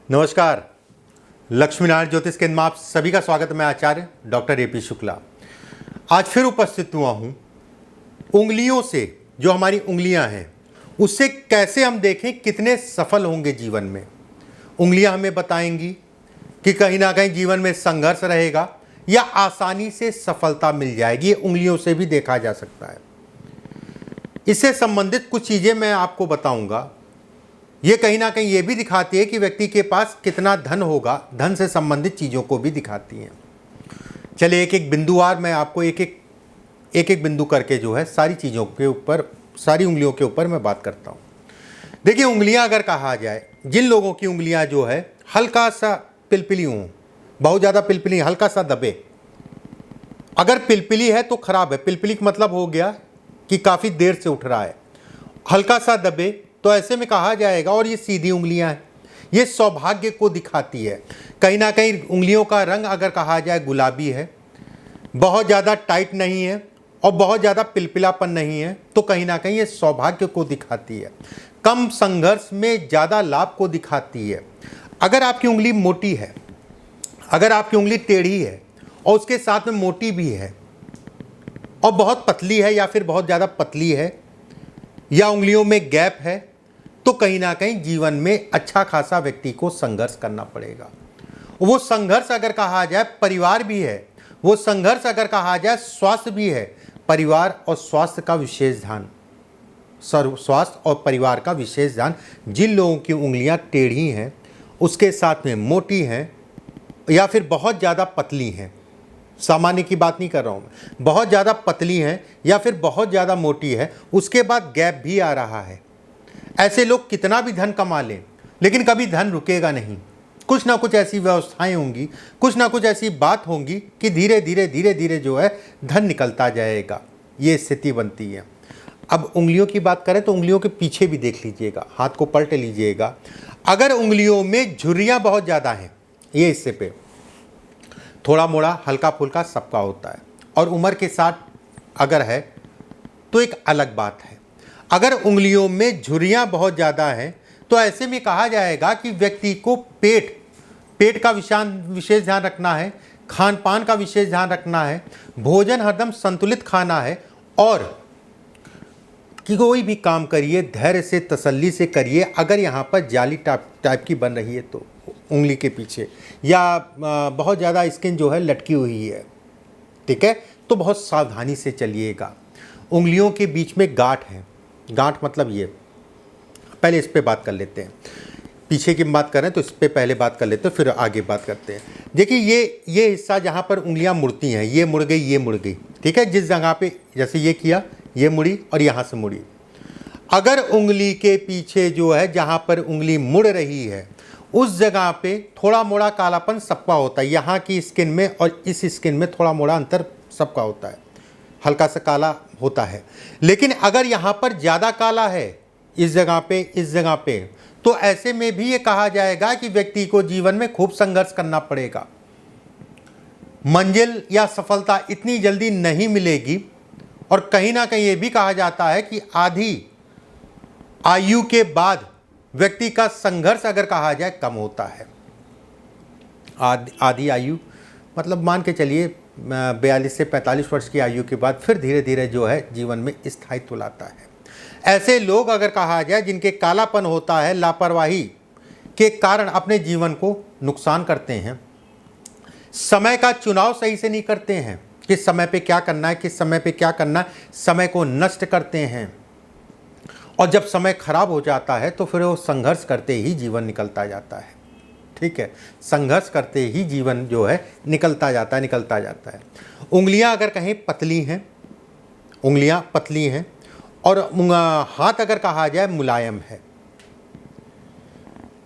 नमस्कार। लक्ष्मीनारायण ज्योतिष केंद्र में आप सभी का स्वागत है। मैं आचार्य डॉक्टर एपी शुक्ला आज फिर उपस्थित हुआ हूँ। उंगलियों से, जो हमारी उंगलियां हैं, उससे कैसे हम देखें कितने सफल होंगे जीवन में। उंगलियां हमें बताएंगी कि कहीं ना कहीं जीवन में संघर्ष रहेगा या आसानी से सफलता मिल जाएगी। ये उंगलियों से भी देखा जा सकता है। इससे संबंधित कुछ चीज़ें मैं आपको बताऊंगा। ये कहीं ना कहीं ये भी दिखाती है कि व्यक्ति के पास कितना धन होगा। धन से संबंधित चीज़ों को भी दिखाती हैं। चलिए एक एक बिंदुवार मैं आपको एक एक बिंदु करके जो है सारी चीज़ों के ऊपर, सारी उंगलियों के ऊपर मैं बात करता हूँ। देखिए, उंगलियाँ अगर कहा जाए, जिन लोगों की उंगलियाँ जो है हल्का सा पिलपिली हों, बहुत ज़्यादा पिलपिली, हल्का सा दबे। अगर पिलपिली है तो खराब है। पिलपिली का मतलब हो गया कि काफ़ी देर से उठ रहा है। हल्का सा दबे तो ऐसे में कहा जाएगा, और ये सीधी उंगलियां हैं, ये सौभाग्य को दिखाती है। कहीं ना कहीं उंगलियों का रंग अगर कहा जाए गुलाबी है, बहुत ज़्यादा टाइट नहीं है और बहुत ज़्यादा पिलपिलापन नहीं है, तो कहीं ना कहीं ये सौभाग्य को दिखाती है। कम संघर्ष में ज़्यादा लाभ को दिखाती है। अगर आपकी उंगली मोटी है, अगर आपकी उंगली टेढ़ी है और उसके साथ में मोटी भी है और बहुत पतली है या फिर बहुत ज़्यादा पतली है या उंगलियों में गैप है, तो कहीं ना कहीं जीवन में अच्छा खासा व्यक्ति को संघर्ष करना पड़ेगा। वो संघर्ष अगर कहा जाए परिवार भी है, वो संघर्ष अगर कहा जाए स्वास्थ्य भी है। परिवार और स्वास्थ्य का विशेष ध्यान, स्वास्थ्य और परिवार का विशेष ध्यान। जिन लोगों की उंगलियां टेढ़ी हैं, उसके साथ में मोटी हैं या फिर बहुत ज़्यादा पतली हैं, सामान्य की बात नहीं कर रहा हूँ मैं, बहुत ज़्यादा पतली हैं या फिर बहुत ज़्यादा मोटी है, उसके बाद गैप भी आ रहा है, ऐसे लोग कितना भी धन कमा लें लेकिन कभी धन रुकेगा नहीं। कुछ ना कुछ ऐसी व्यवस्थाएं होंगी, कुछ ना कुछ ऐसी बात होंगी कि धीरे धीरे जो है धन निकलता जाएगा। ये स्थिति बनती है। अब उंगलियों की बात करें तो उंगलियों के पीछे भी देख लीजिएगा, हाथ को पलट लीजिएगा। अगर उंगलियों में झुर्रियाँ बहुत ज़्यादा हैं, ये हिस्से पे थोड़ा मोड़ा हल्का फुल्का सबका होता है, और उम्र के साथ अगर है तो एक अलग बात है। अगर उंगलियों में झुर्रियाँ बहुत ज़्यादा हैं तो ऐसे में कहा जाएगा कि व्यक्ति को पेट का विशेष ध्यान रखना है, खान पान का विशेष ध्यान रखना है, भोजन हरदम संतुलित खाना है, और कि कोई भी काम करिए धैर्य से तसल्ली से करिए। अगर यहाँ पर जाली टाइप की बन रही है तो उंगली के पीछे, या बहुत ज़्यादा स्किन जो है लटकी हुई है, ठीक है, तो बहुत सावधानी से चलिएगा। उंगलियों के बीच में गांठ है। गांठ मतलब ये, पहले इस पे बात कर लेते हैं। पीछे की बात करें तो इस पे पहले बात कर लेते हैं, फिर आगे बात करते हैं। देखिए ये हिस्सा जहाँ पर उंगलियाँ मुड़ती हैं, ये मुड़ गई, ये मुड़ गई, ठीक है। जिस जगह पे जैसे ये किया, ये मुड़ी और यहाँ से मुड़ी। अगर उंगली के पीछे जो है जहाँ पर उंगली मुड़ रही है, उस जगह पे थोड़ा मोड़ा कालापन सबका होता है। यहाँ की स्किन में और इस स्किन में थोड़ा मोड़ा अंतर सबका होता है, हल्का सा काला होता है। लेकिन अगर यहाँ पर ज़्यादा काला है, इस जगह पे, तो ऐसे में भी ये कहा जाएगा कि व्यक्ति को जीवन में खूब संघर्ष करना पड़ेगा। मंजिल या सफलता इतनी जल्दी नहीं मिलेगी। और कहीं ना कहीं ये भी कहा जाता है कि आधी आयु के बाद व्यक्ति का संघर्ष अगर कहा जाए कम होता है। आधी आयु मतलब मान के चलिए 42 से 45 वर्ष की आयु के बाद फिर धीरे धीरे जो है जीवन में स्थायित्व लाता है। ऐसे लोग अगर कहा जाए जिनके कालापन होता है, लापरवाही के कारण अपने जीवन को नुकसान करते हैं, समय का चुनाव सही से नहीं करते हैं, किस समय पे क्या करना है, किस समय पे क्या करना है, समय को नष्ट करते हैं। और जब समय खराब हो जाता है तो फिर वो संघर्ष करते ही जीवन निकलता जाता है, ठीक है। संघर्ष करते ही जीवन जो है निकलता जाता है। उंगलियां अगर कहीं पतली हैं, उंगलियां पतली हैं, और हाथ अगर कहा जाए मुलायम है,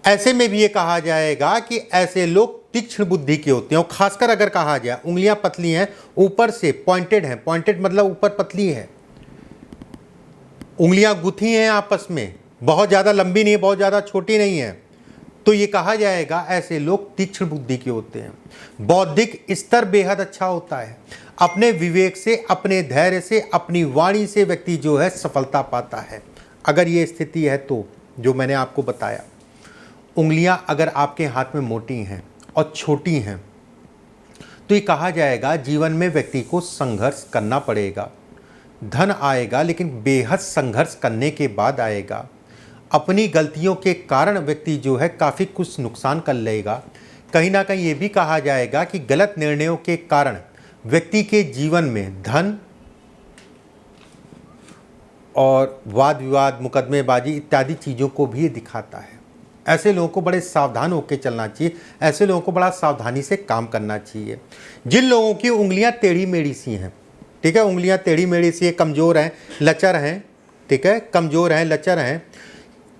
ऐसे में भी ये कहा जाएगा कि ऐसे लोग तीक्ष्ण बुद्धि के होते हैं। और खासकर अगर कहा जाए उंगलियां पतली हैं, ऊपर से पॉइंटेड हैं, पॉइंटेड मतलब ऊपर पतली है, उंगलियां गुथी हैं आपस में, बहुत ज़्यादा लंबी नहीं है, बहुत ज़्यादा छोटी नहीं है, तो ये कहा जाएगा ऐसे लोग तीक्ष्ण बुद्धि के होते हैं। बौद्धिक स्तर बेहद अच्छा होता है। अपने विवेक से, अपने धैर्य से, अपनी वाणी से व्यक्ति जो है सफलता पाता है। अगर ये स्थिति है तो जो मैंने आपको बताया। उंगलियां अगर आपके हाथ में मोटी हैं और छोटी हैं तो ये कहा जाएगा जीवन में व्यक्ति को संघर्ष करना पड़ेगा। धन आएगा लेकिन बेहद संघर्ष करने के बाद आएगा। अपनी गलतियों के कारण व्यक्ति जो है काफ़ी कुछ नुकसान कर लेगा। कहीं ना कहीं ये भी कहा जाएगा कि गलत निर्णयों के कारण व्यक्ति के जीवन में धन और वाद विवाद, मुकदमेबाजी इत्यादि चीज़ों को भी ये दिखाता है। ऐसे लोगों को बड़े सावधान होकर चलना चाहिए। ऐसे लोगों को बड़ा सावधानी से काम करना चाहिए। जिन लोगों की उंगलियां टेढ़ी मेढ़ी सी हैं, ठीक है, उंगलियां टेढ़ी मेढ़ी सी, कमज़ोर हैं, लचर हैं, ठीक है, कमज़ोर हैं, लचर हैं,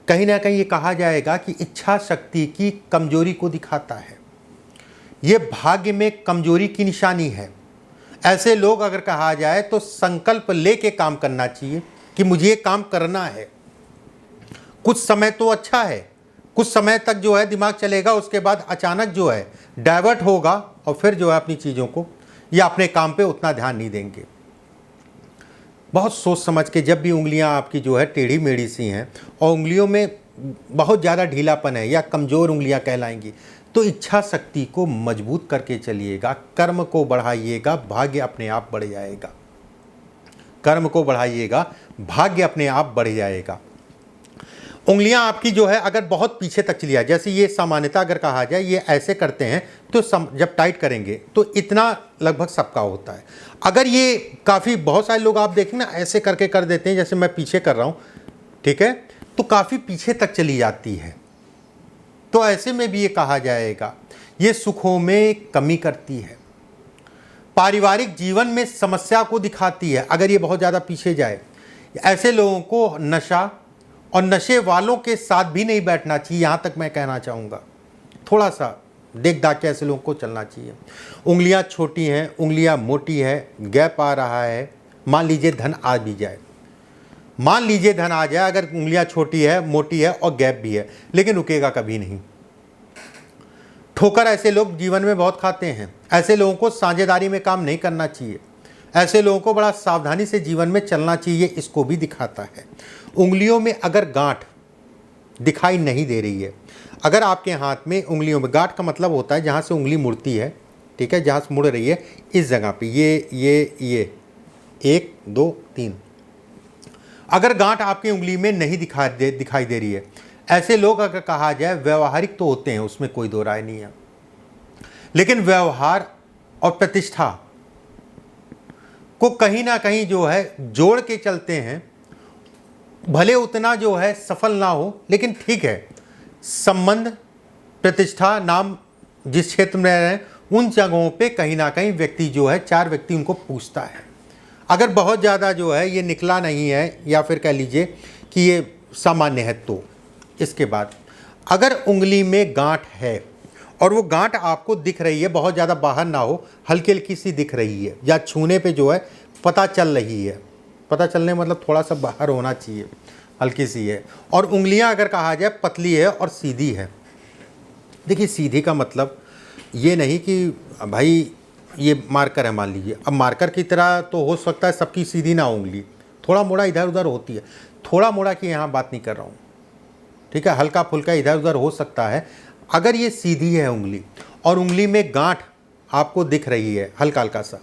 कहीं ना कहीं ये कहा जाएगा कि इच्छा शक्ति की कमजोरी को दिखाता है। ये भाग्य में कमजोरी की निशानी है। ऐसे लोग अगर कहा जाए तो संकल्प लेके काम करना चाहिए कि मुझे ये काम करना है। कुछ समय तो अच्छा है, कुछ समय तक जो है दिमाग चलेगा, उसके बाद अचानक जो है डाइवर्ट होगा और फिर जो है अपनी चीज़ों को या अपने काम पे उतना ध्यान नहीं देंगे। बहुत सोच समझ के, जब भी उंगलियां आपकी जो है टेढ़ी मेढ़ी सी हैं और उंगलियों में बहुत ज़्यादा ढीलापन है या कमज़ोर उंगलियां कहलाएंगी, तो इच्छा शक्ति को मजबूत करके चलिएगा, कर्म को बढ़ाइएगा, भाग्य अपने आप बढ़ जाएगा। कर्म को बढ़ाइएगा, भाग्य अपने आप बढ़ जाएगा। उंगलियां आपकी जो है अगर बहुत पीछे तक चली जाए, जैसे ये सामान्यता अगर कहा जाए ये ऐसे करते हैं तो जब टाइट करेंगे तो इतना लगभग सबका होता है। अगर ये काफ़ी बहुत सारे लोग आप देखें ना ऐसे करके कर देते हैं, जैसे मैं पीछे कर रहा हूँ, ठीक है, तो काफ़ी पीछे तक चली जाती है। तो ऐसे में भी ये कहा जाएगा ये सुखों में कमी करती है, पारिवारिक जीवन में समस्या को दिखाती है अगर ये बहुत ज़्यादा पीछे जाए। ऐसे लोगों को नशा और नशे वालों के साथ भी नहीं बैठना चाहिए, यहाँ तक मैं कहना चाहूँगा। थोड़ा सा देख दाख के ऐसे लोगों को चलना चाहिए। उंगलियाँ छोटी हैं, उंगलियाँ मोटी है, गैप आ रहा है, मान लीजिए धन आ भी जाए, मान लीजिए धन आ जाए, अगर उंगलियाँ छोटी है, मोटी है और गैप भी है, लेकिन रुकेगा कभी नहीं। ठोकर ऐसे लोग जीवन में बहुत खाते हैं। ऐसे लोगों को साझेदारी में काम नहीं करना चाहिए। ऐसे लोगों को बड़ा सावधानी से जीवन में चलना चाहिए, इसको भी दिखाता है। उंगलियों में अगर गांठ दिखाई नहीं दे रही है, अगर आपके हाथ में उंगलियों में गांठ का मतलब होता है जहाँ से उंगली मुड़ती है, ठीक है, जहाँ से मुड़ रही है इस जगह पे, ये 1 2 3, अगर गांठ आपकी उंगली में नहीं दिखाई दे रही है, ऐसे लोग अगर कहा जाए व्यवहारिक तो होते हैं, उसमें कोई दो राय नहीं है, लेकिन व्यवहार और प्रतिष्ठा को कहीं ना कहीं जो है जोड़ के चलते हैं। भले उतना जो है सफल ना हो, लेकिन ठीक है, संबंध, प्रतिष्ठा, नाम जिस क्षेत्र में रह रहे हैं उन जगहों पे कहीं ना कहीं व्यक्ति जो है 4 व्यक्ति उनको पूछता है। अगर बहुत ज़्यादा जो है ये निकला नहीं है या फिर कह लीजिए कि ये सामान्य है, तो इसके बाद अगर उंगली में गांठ है और वो गांठ आपको दिख रही है, बहुत ज़्यादा बाहर ना हो, हल्की हल्की सी दिख रही है या छूने पे जो है पता चल रही है, पता चलने मतलब थोड़ा सा बाहर होना चाहिए, हल्की सी है, और उंगलियां अगर कहा जाए पतली है और सीधी है। देखिए सीधी का मतलब ये नहीं कि भाई ये मार्कर है मान लीजिए, अब मार्कर की तरह तो हो सकता है सबकी सीधी ना उंगली, थोड़ा मोड़ा इधर उधर होती है, थोड़ा मोड़ा की यहाँ बात नहीं कर रहा हूँ, ठीक है, हल्का फुल्का इधर उधर हो सकता है। अगर ये सीधी है उंगली और उंगली में गांठ आपको दिख रही है हल्का हल्का सा,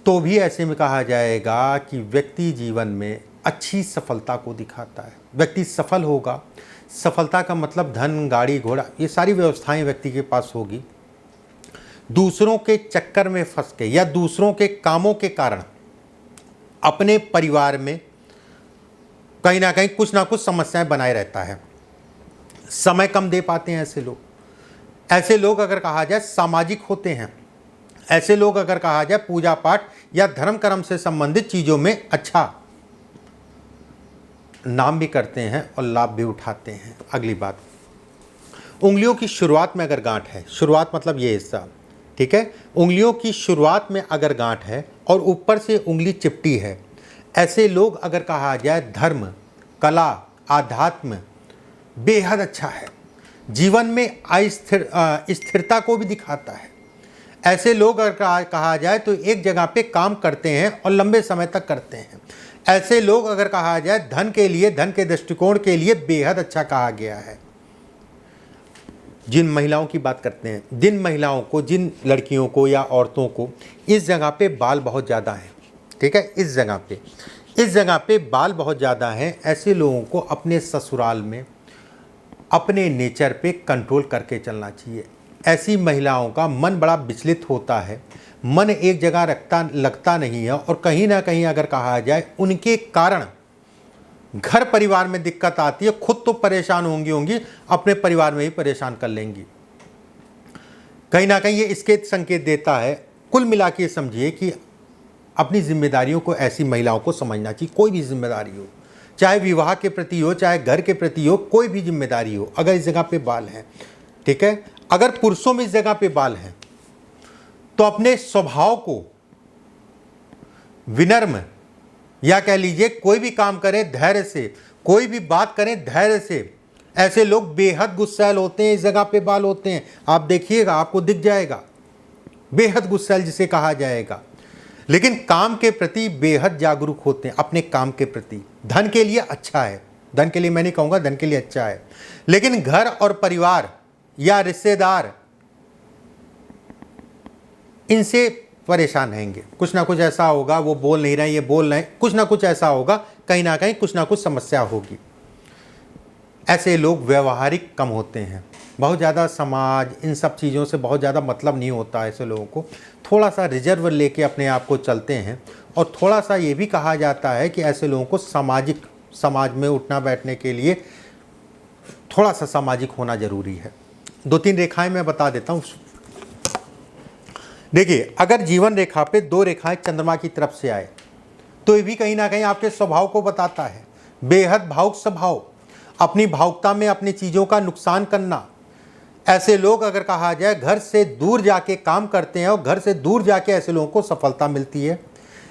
तो भी ऐसे में कहा जाएगा कि व्यक्ति जीवन में अच्छी सफलता को दिखाता है। व्यक्ति सफल होगा, सफलता का मतलब धन, गाड़ी, घोड़ा, ये सारी व्यवस्थाएं व्यक्ति के पास होगी। दूसरों के चक्कर में फंस के या दूसरों के कामों के कारण अपने परिवार में कहीं ना कहीं कुछ ना कुछ समस्याएं बनाए रहता है। समय कम दे पाते हैं ऐसे लोग। ऐसे लोग अगर कहा जाए सामाजिक होते हैं। ऐसे लोग अगर कहा जाए पूजा पाठ या धर्म कर्म से संबंधित चीज़ों में अच्छा नाम भी करते हैं और लाभ भी उठाते हैं। अगली बात, उंगलियों की शुरुआत में अगर गांठ है, शुरुआत मतलब ये हिस्सा, ठीक है, उंगलियों की शुरुआत में अगर गांठ है और ऊपर से उंगली चिपटी है, ऐसे लोग अगर कहा जाए धर्म, कला, आध्यात्म बेहद अच्छा है, जीवन में स्थिरता को भी दिखाता है। ऐसे लोग अगर कहा जाए तो एक जगह पे काम करते हैं और लंबे समय तक करते हैं। ऐसे लोग अगर कहा जाए धन के लिए, धन के दृष्टिकोण के लिए बेहद अच्छा कहा गया है। जिन महिलाओं की बात करते हैं, जिन महिलाओं को, जिन लड़कियों को या औरतों को इस जगह पे बाल बहुत ज़्यादा हैं, ठीक है, इस जगह पे बाल बहुत ज़्यादा हैं, ऐसे लोगों को अपने ससुराल में अपने नेचर पे कंट्रोल करके चलना चाहिए। ऐसी महिलाओं का मन बड़ा विचलित होता है, मन एक जगह लगता नहीं है, और कहीं ना कहीं अगर कहा जाए उनके कारण घर परिवार में दिक्कत आती है। खुद तो परेशान होंगी, अपने परिवार में ही परेशान कर लेंगी। कहीं ना कहीं ये इसके संकेत देता है। कुल मिला के समझिए कि अपनी जिम्मेदारियों को ऐसी महिलाओं को समझना चाहिए। कोई भी जिम्मेदारी हो, चाहे विवाह के प्रति हो, चाहे घर के प्रति हो, कोई भी जिम्मेदारी हो, अगर इस जगह पे बाल हैं, ठीक है, अगर पुरुषों में इस जगह पे बाल हैं तो अपने स्वभाव को विनम्र, या कह लीजिए कोई भी काम करें धैर्य से, कोई भी बात करें धैर्य से। ऐसे लोग बेहद गुस्सैल होते हैं, इस जगह पे बाल होते हैं, आप देखिएगा, आपको दिख जाएगा, बेहद गुस्सैल जिसे कहा जाएगा। लेकिन काम के प्रति बेहद जागरूक होते हैं, अपने काम के प्रति। धन के लिए अच्छा है, धन के लिए मैं नहीं कहूँगा, धन के लिए अच्छा है, लेकिन घर और परिवार या रिश्तेदार इनसे परेशान रहेंगे। कुछ ना कुछ ऐसा होगा, वो बोल नहीं रहे, ये बोल रहे हैं, कुछ ना कुछ ऐसा होगा, कहीं ना कहीं कुछ ना कुछ समस्या होगी। ऐसे लोग व्यवहारिक कम होते हैं, बहुत ज़्यादा समाज, इन सब चीज़ों से बहुत ज़्यादा मतलब नहीं होता। ऐसे लोगों को थोड़ा सा रिजर्व लेके अपने आप को चलते हैं, और थोड़ा सा ये भी कहा जाता है कि ऐसे लोगों को समाज में उठना बैठने के लिए थोड़ा सा सामाजिक होना ज़रूरी है। 2-3 रेखाएं मैं बता देता हूँ। देखिए, अगर जीवन रेखा पे 2 रेखाएं चंद्रमा की तरफ से आए तो ये भी कहीं ना कहीं आपके स्वभाव को बताता है। बेहद भावुक स्वभाव, अपनी भावुकता में अपनी चीज़ों का नुकसान करना। ऐसे लोग अगर कहा जाए घर से दूर जाके काम करते हैं, और घर से दूर जाके ऐसे लोगों को सफलता मिलती है।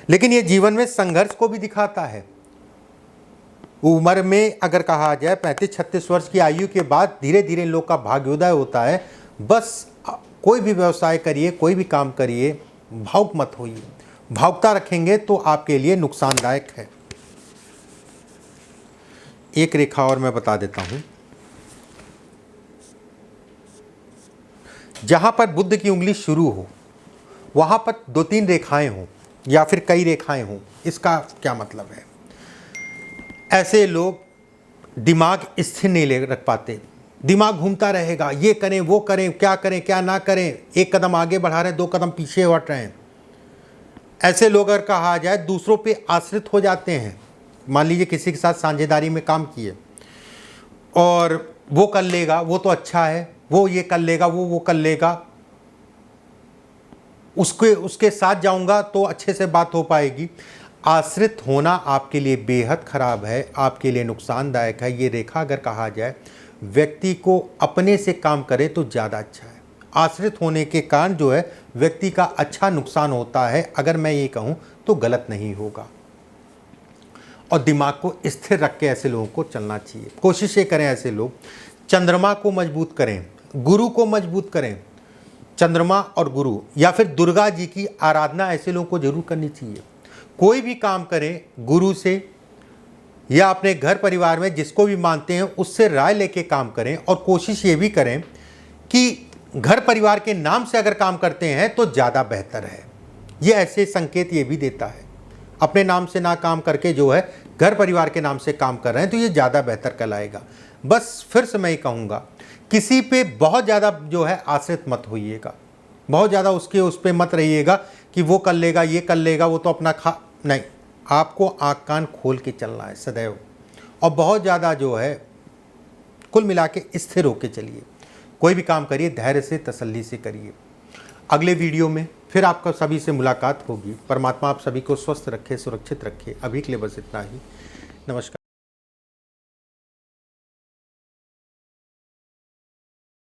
लेकिन ये जीवन में संघर्ष को भी दिखाता है। उम्र में अगर कहा जाए 35-36 वर्ष की आयु के बाद धीरे धीरे लोग का भाग्योदय होता है। बस कोई भी व्यवसाय करिए, कोई भी काम करिए, भावुक मत होइए। भावुकता रखेंगे तो आपके लिए नुकसानदायक है। एक रेखा और मैं बता देता हूं। जहां पर बुद्ध की उंगली शुरू हो, वहां पर 2-3 रेखाएं हों या फिर कई रेखाएं हों। इसका क्या मतलब है? ऐसे लोग दिमाग स्थिर नहीं ले रख पाते, दिमाग घूमता रहेगा, ये करें वो करें, क्या ना करें, एक कदम आगे बढ़ा रहे हैं, 2 कदम पीछे हट रहे हैं। ऐसे लोग अगर कहा जाए दूसरों पे आश्रित हो जाते हैं। मान लीजिए किसी के साथ साझेदारी में काम किए, और वो कर लेगा, वो तो अच्छा है, वो ये कर लेगा, वो कर लेगा, उसके साथ जाऊंगा तो अच्छे से बात हो पाएगी। आश्रित होना आपके लिए बेहद खराब है, आपके लिए नुकसानदायक है। ये रेखा अगर कहा जाए व्यक्ति को अपने से काम करे तो ज़्यादा अच्छा है। आश्रित होने के कारण जो है व्यक्ति का अच्छा नुकसान होता है। अगर मैं ये कहूँ तो गलत नहीं होगा। और दिमाग को स्थिर रख के ऐसे लोगों को चलना चाहिए। कोशिश ये करें ऐसे लोग चंद्रमा को मजबूत करें, गुरु को मजबूत करें। चंद्रमा और गुरु या फिर दुर्गा जी की आराधना ऐसे लोगों को जरूर करनी चाहिए। कोई भी काम करें गुरु से या अपने घर परिवार में जिसको भी मानते हैं उससे राय लेके काम करें। और कोशिश ये भी करें कि घर परिवार के नाम से अगर काम करते हैं तो ज़्यादा बेहतर है। ये ऐसे संकेत ये भी देता है। अपने नाम से ना काम करके जो है घर परिवार के नाम से काम कर रहे हैं तो ये ज़्यादा बेहतर कहलाएगा। बस फिर से मैं ये कहूँगा, किसी पे बहुत ज़्यादा जो है आश्रित मत होइएगा, बहुत ज़्यादा उस पर मत रहिएगा कि वो कर लेगा, ये कर लेगा, वो तो अपना नहीं। आपको आँख कान खोल के चलना है सदैव, और बहुत ज़्यादा जो है कुल मिला के स्थिर होके चलिए। कोई भी काम करिए धैर्य से, तसल्ली से करिए। अगले वीडियो में फिर आपका सभी से मुलाकात होगी। परमात्मा आप सभी को स्वस्थ रखे, सुरक्षित रखे। अभी के लिए बस इतना ही। नमस्कार।